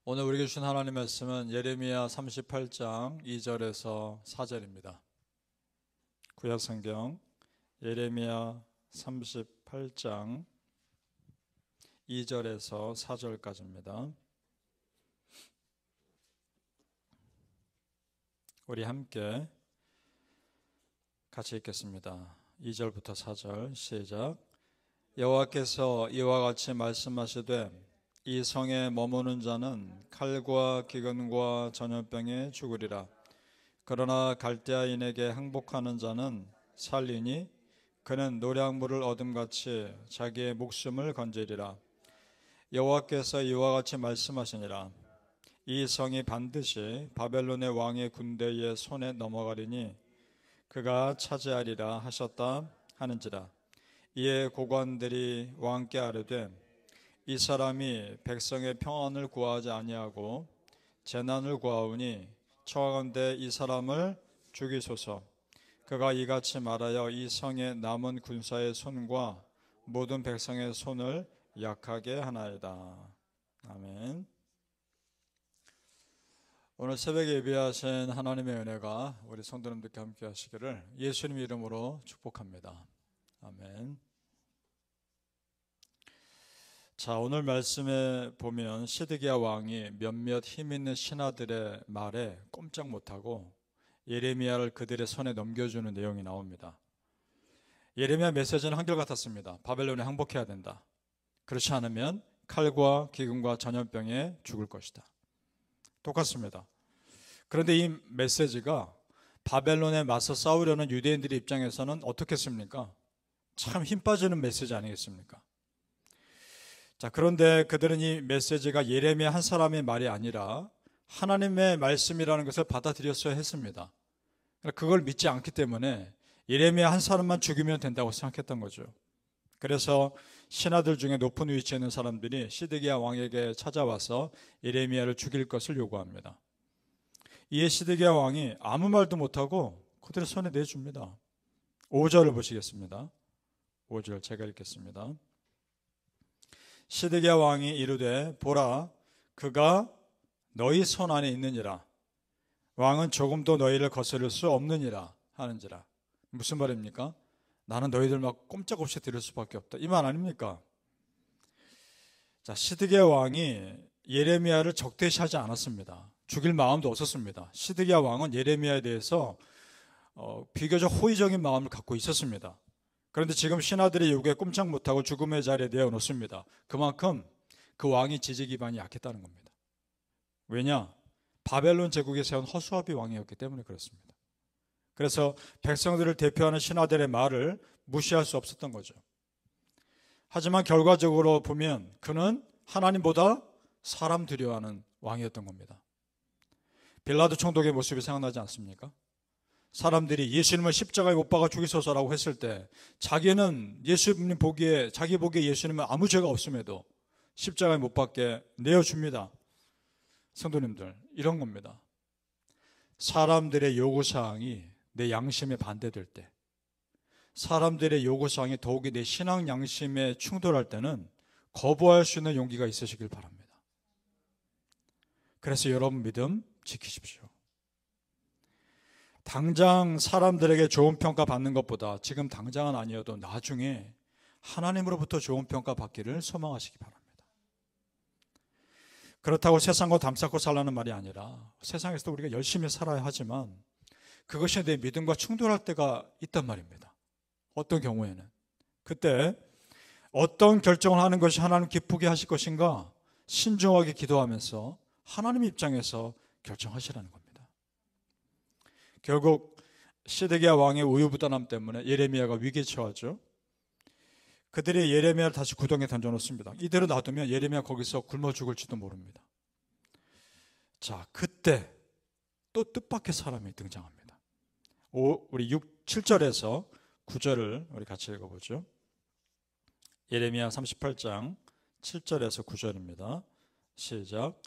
오늘 우리에게 주신 하나님의 말씀은 예레미야 38장 2절에서 4절입니다. 구약성경 예레미야 38장 2절에서 4절까지입니다. 우리 함께 같이 읽겠습니다. 2절부터 4절 시작. 여호와께서 이와 같이 말씀하시되 이 성에 머무는 자는 칼과 기근과 전염병에 죽으리라. 그러나 갈대아인에게 항복하는 자는 살리니 그는 노량물을 얻음같이 자기의 목숨을 건지리라. 여호와께서 이와 같이 말씀하시니라. 이 성이 반드시 바벨론의 왕의 군대의 손에 넘어가리니 그가 차지하리라 하셨다 하는지라. 이에 고관들이 왕께 아뢰되 이 사람이 백성의 평안을 구하지 아니하고 재난을 구하오니 청하건대 이 사람을 죽이소서. 그가 이같이 말하여 이 성의 남은 군사의 손과 모든 백성의 손을 약하게 하나이다. 아멘. 오늘 새벽에 예배하신 하나님의 은혜가 우리 성도님들께 함께 하시기를 예수님 이름으로 축복합니다. 아멘. 자, 오늘 말씀에 보면 시드기야 왕이 몇몇 힘있는 신하들의 말에 꼼짝 못하고 예레미야를 그들의 손에 넘겨주는 내용이 나옵니다. 예레미야 메시지는 한결같았습니다. 바벨론에 항복해야 된다. 그렇지 않으면 칼과 기근과 전염병에 죽을 것이다. 똑같습니다. 그런데 이 메시지가 바벨론에 맞서 싸우려는 유대인들의 입장에서는 어떻겠습니까? 참 힘 빠지는 메시지 아니겠습니까? 자, 그런데 그들은 이 메시지가 예레미야 한 사람의 말이 아니라 하나님의 말씀이라는 것을 받아들였어야 했습니다. 그걸 믿지 않기 때문에 예레미야 한 사람만 죽이면 된다고 생각했던 거죠. 그래서 신하들 중에 높은 위치에 있는 사람들이 시드기야 왕에게 찾아와서 예레미야를 죽일 것을 요구합니다. 이에 시드기야 왕이 아무 말도 못하고 그들의 손에 내줍니다. 5절을 보시겠습니다. 5절 제가 읽겠습니다. 시드기야 왕이 이르되 보라 그가 너희 손 안에 있느니라. 왕은 조금도 너희를 거스를 수 없느니라 하는지라. 무슨 말입니까? 나는 너희들 막 꼼짝없이 들을 수밖에 없다. 이 말 아닙니까? 자, 시드기야 왕이 예레미야를 적대시하지 않았습니다. 죽일 마음도 없었습니다. 시드기야 왕은 예레미야에 대해서 비교적 호의적인 마음을 갖고 있었습니다. 그런데 지금 신하들의 요구에 꼼짝 못하고 죽음의 자리에 내어놓습니다. 그만큼 그 왕이 지지 기반이 약했다는 겁니다. 왜냐? 바벨론 제국에 세운 허수아비 왕이었기 때문에 그렇습니다. 그래서 백성들을 대표하는 신하들의 말을 무시할 수 없었던 거죠. 하지만 결과적으로 보면 그는 하나님보다 사람 두려워하는 왕이었던 겁니다. 빌라도 총독의 모습이 생각나지 않습니까? 사람들이 예수님을 십자가에 못 박아 죽이소서라고 했을 때 자기는 예수님 보기에 자기 보기에 예수님은 아무 죄가 없음에도 십자가에 못 박게 내어줍니다. 성도님들 이런 겁니다. 사람들의 요구사항이 내 양심에 반대될 때, 사람들의 요구사항이 더욱이 내 신앙 양심에 충돌할 때는 거부할 수 있는 용기가 있으시길 바랍니다. 그래서 여러분 믿음 지키십시오. 당장 사람들에게 좋은 평가 받는 것보다 지금 당장은 아니어도 나중에 하나님으로부터 좋은 평가 받기를 소망하시기 바랍니다. 그렇다고 세상과 담쌓고 살라는 말이 아니라 세상에서도 우리가 열심히 살아야 하지만 그것이 내 믿음과 충돌할 때가 있단 말입니다. 어떤 경우에는 그때 어떤 결정을 하는 것이 하나님 기쁘게 하실 것인가 신중하게 기도하면서 하나님 입장에서 결정하시라는 겁니다. 결국 시드기야 왕의 우유부단함 때문에 예레미야가 위기에 처하죠. 그들이 예레미야를 다시 구덩이에 던져놓습니다. 이대로 놔두면 예레미야 거기서 굶어 죽을지도 모릅니다. 자, 그때 또 뜻밖의 사람이 등장합니다. 우리 7절에서 9절을 우리 같이 읽어보죠. 예레미야 38장 7절에서 9절입니다. 시작.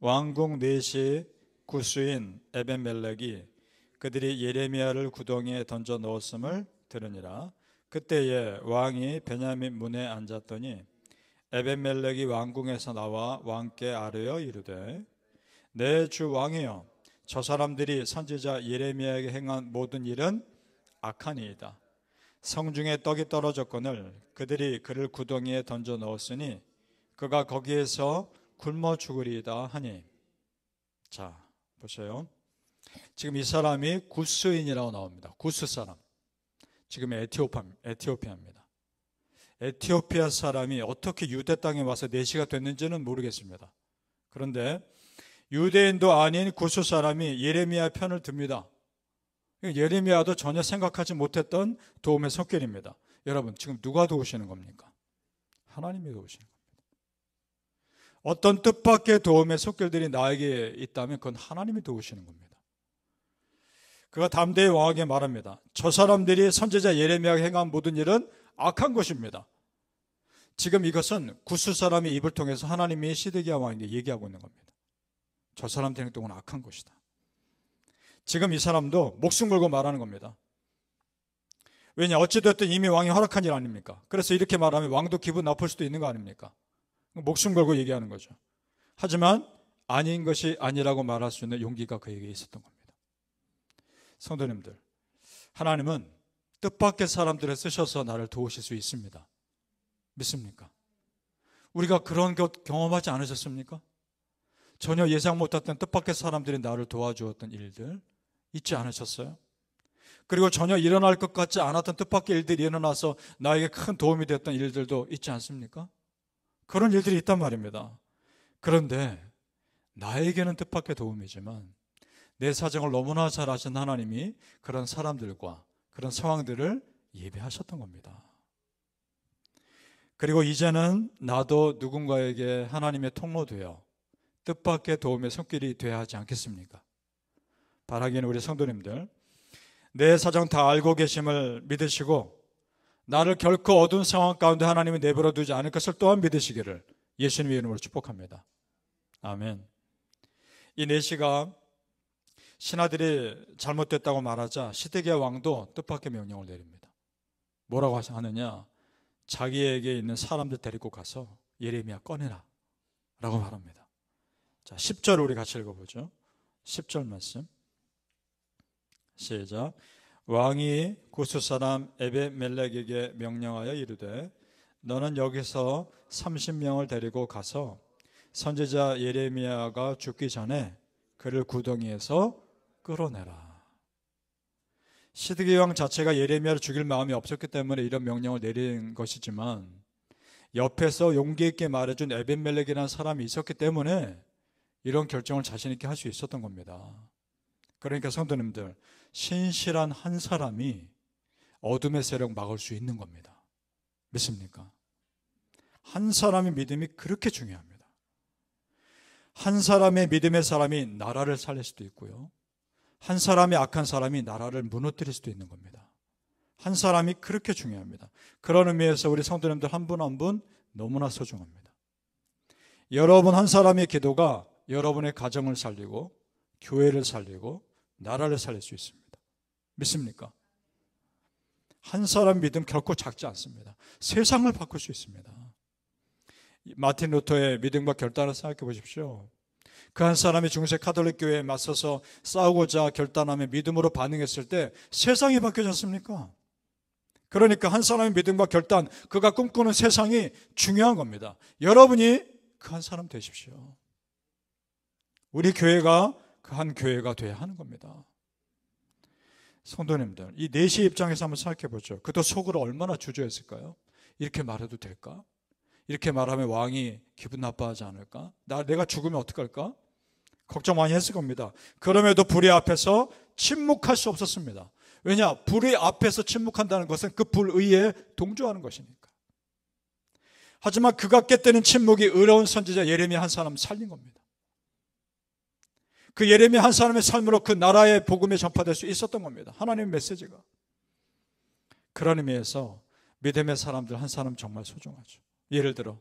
왕궁 넷이 구수인 에벤멜렉이 그들이 예레미야를 구덩이에 던져 넣었음을 들으니라. 그때에 왕이 베냐민 문에 앉았더니 에벤멜렉이 왕궁에서 나와 왕께 아뢰어 이르되 내 주 왕이여 저 사람들이 선지자 예레미야에게 행한 모든 일은 악하니이다. 성중에 떡이 떨어졌거늘 그들이 그를 구덩이에 던져 넣었으니 그가 거기에서 굶어 죽으리이다 하니. 자, 보세요. 지금 이 사람이 구스인이라고 나옵니다. 구스 사람. 지금 에티오피아입니다. 에티오피아 사람이 어떻게 유대 땅에 와서 내시가 됐는지는 모르겠습니다. 그런데 유대인도 아닌 구스 사람이 예레미야 편을 듭니다. 예레미야도 전혀 생각하지 못했던 도움의 손길입니다. 여러분, 지금 누가 도우시는 겁니까? 하나님이 도우시는 겁니다. 어떤 뜻밖의 도움의 손길들이 나에게 있다면 그건 하나님이 도우시는 겁니다. 그가 담대히 왕에게 말합니다. 저 사람들이 선지자 예레미야가 행한 모든 일은 악한 것입니다. 지금 이것은 구스 사람의 입을 통해서 하나님이 시드기야 왕에게 얘기하고 있는 겁니다. 저 사람들의 행동은 악한 것이다. 지금 이 사람도 목숨 걸고 말하는 겁니다. 왜냐, 어찌됐든 이미 왕이 허락한 일 아닙니까? 그래서 이렇게 말하면 왕도 기분 나쁠 수도 있는 거 아닙니까? 목숨 걸고 얘기하는 거죠. 하지만 아닌 것이 아니라고 말할 수 있는 용기가 그에게 있었던 겁니다. 성도님들, 하나님은 뜻밖의 사람들을 쓰셔서 나를 도우실 수 있습니다. 믿습니까? 우리가 그런 것 경험하지 않으셨습니까? 전혀 예상 못했던 뜻밖의 사람들이 나를 도와주었던 일들 있지 않으셨어요? 그리고 전혀 일어날 것 같지 않았던 뜻밖의 일들이 일어나서 나에게 큰 도움이 됐던 일들도 있지 않습니까? 그런 일들이 있단 말입니다. 그런데 나에게는 뜻밖의 도움이지만 내 사정을 너무나 잘 아신 하나님이 그런 사람들과 그런 상황들을 예비하셨던 겁니다. 그리고 이제는 나도 누군가에게 하나님의 통로되어 뜻밖의 도움의 손길이 되어야 하지 않겠습니까? 바라기는 우리 성도님들, 내 사정 다 알고 계심을 믿으시고 나를 결코 어두운 상황 가운데 하나님이 내버려 두지 않을 것을 또한 믿으시기를 예수님의 이름으로 축복합니다. 아멘. 이 내시가 신하들이 잘못됐다고 말하자 시드기야 왕도 뜻밖의 명령을 내립니다. 뭐라고 하느냐? 자기에게 있는 사람들 데리고 가서 예레미야 꺼내라 라고 말합니다. 자, 10절 우리 같이 읽어보죠. 10절 말씀 시작. 왕이 구스 사람 에벤멜렉에게 명령하여 이르되 너는 여기서 30명을 데리고 가서 선지자 예레미야가 죽기 전에 그를 구덩이에서 끌어내라. 시드기야 왕 자체가 예레미야를 죽일 마음이 없었기 때문에 이런 명령을 내린 것이지만 옆에서 용기 있게 말해준 에벤멜렉이라는 사람이 있었기 때문에 이런 결정을 자신 있게 할 수 있었던 겁니다. 그러니까 성도님들, 신실한 한 사람이 어둠의 세력 막을 수 있는 겁니다. 믿습니까? 한 사람의 믿음이 그렇게 중요합니다. 한 사람의 믿음의 사람이 나라를 살릴 수도 있고요, 한 사람의 악한 사람이 나라를 무너뜨릴 수도 있는 겁니다. 한 사람이 그렇게 중요합니다. 그런 의미에서 우리 성도님들 한 분 한 분 너무나 소중합니다. 여러분 한 사람의 기도가 여러분의 가정을 살리고 교회를 살리고 나라를 살릴 수 있습니다. 믿습니까? 한 사람 믿음 결코 작지 않습니다. 세상을 바꿀 수 있습니다. 마틴 루터의 믿음과 결단을 생각해 보십시오. 그 한 사람이 중세 카톨릭 교회에 맞서서 싸우고자 결단하며 믿음으로 반응했을 때 세상이 바뀌지 않습니까? 그러니까 한 사람의 믿음과 결단, 그가 꿈꾸는 세상이 중요한 겁니다. 여러분이 그 한 사람 되십시오. 우리 교회가 그 한 교회가 돼야 하는 겁니다. 성도님들, 이 내시 입장에서 한번 생각해 보죠. 그도 속으로 얼마나 주저했을까요? 이렇게 말해도 될까? 이렇게 말하면 왕이 기분 나빠하지 않을까? 내가 죽으면 어떡할까? 걱정 많이 했을 겁니다. 그럼에도 불의 앞에서 침묵할 수 없었습니다. 왜냐? 불의 앞에서 침묵한다는 것은 그 불의에 동조하는 것이니까. 하지만 그가 깨뜨린 침묵이 의로운 선지자 예레미야 한 사람을 살린 겁니다. 그 예레미야 한 사람의 삶으로 그 나라의 복음이 전파될 수 있었던 겁니다. 하나님의 메시지가. 그런 의미에서 믿음의 사람들 한 사람 정말 소중하죠. 예를 들어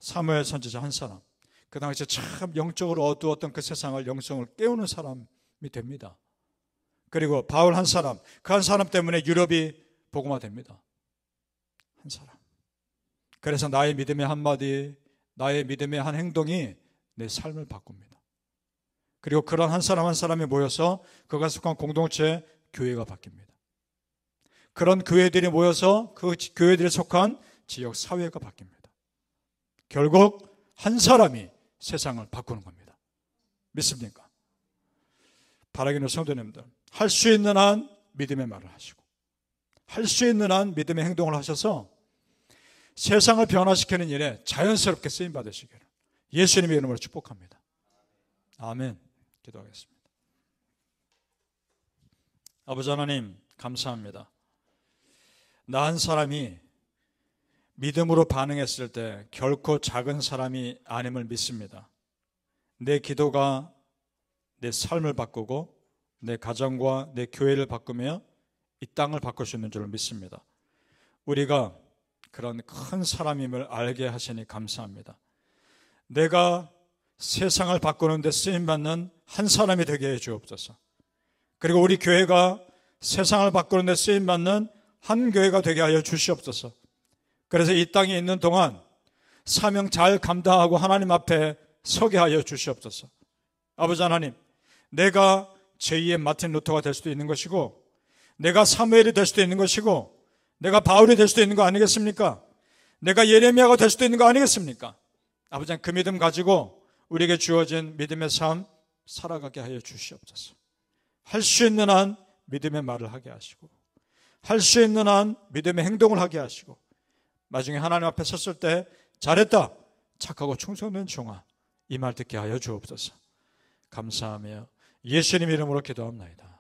사무엘 선지자 한 사람, 그 당시에 참 영적으로 어두웠던 그 세상을 영성을 깨우는 사람이 됩니다. 그리고 바울 한 사람, 그 한 사람 때문에 유럽이 복음화됩니다. 한 사람. 그래서 나의 믿음의 한마디, 나의 믿음의 한 행동이 내 삶을 바꿉니다. 그리고 그런 한 사람 한 사람이 모여서 그가 속한 공동체, 교회가 바뀝니다. 그런 교회들이 모여서 그 교회들이 속한 지역 사회가 바뀝니다. 결국 한 사람이 세상을 바꾸는 겁니다. 믿습니까? 바라기는 성도님들, 할 수 있는 한 믿음의 말을 하시고 할 수 있는 한 믿음의 행동을 하셔서 세상을 변화시키는 일에 자연스럽게 쓰임 받으시기를 예수님의 이름으로 축복합니다. 아멘. 기도하겠습니다. 아버지 하나님, 감사합니다. 나 한 사람이 믿음으로 반응했을 때 결코 작은 사람이 아님을 믿습니다. 내 기도가 내 삶을 바꾸고 내 가정과 내 교회를 바꾸며 이 땅을 바꿀 수 있는 줄 믿습니다. 우리가 그런 큰 사람임을 알게 하시니 감사합니다. 내가 세상을 바꾸는 데 쓰임받는 한 사람이 되게 해 주옵소서. 그리고 우리 교회가 세상을 바꾸는 데 쓰임받는 한 교회가 되게 하여 주시옵소서. 그래서 이 땅에 있는 동안 사명 잘 감당하고 하나님 앞에 서게 하여 주시옵소서. 아버지 하나님, 내가 제2의 마틴 루터가 될 수도 있는 것이고 내가 사무엘이 될 수도 있는 것이고 내가 바울이 될 수도 있는 거 아니겠습니까? 내가 예레미야가 될 수도 있는 거 아니겠습니까? 아버지 하나님, 그 믿음 가지고 우리에게 주어진 믿음의 삶 살아가게 하여 주시옵소서. 할 수 있는 한 믿음의 말을 하게 하시고 할 수 있는 한 믿음의 행동을 하게 하시고 나중에 하나님 앞에 섰을 때 잘했다, 착하고 충성된 종아, 이 말 듣게 하여 주옵소서. 감사하며 예수님 이름으로 기도합나이다.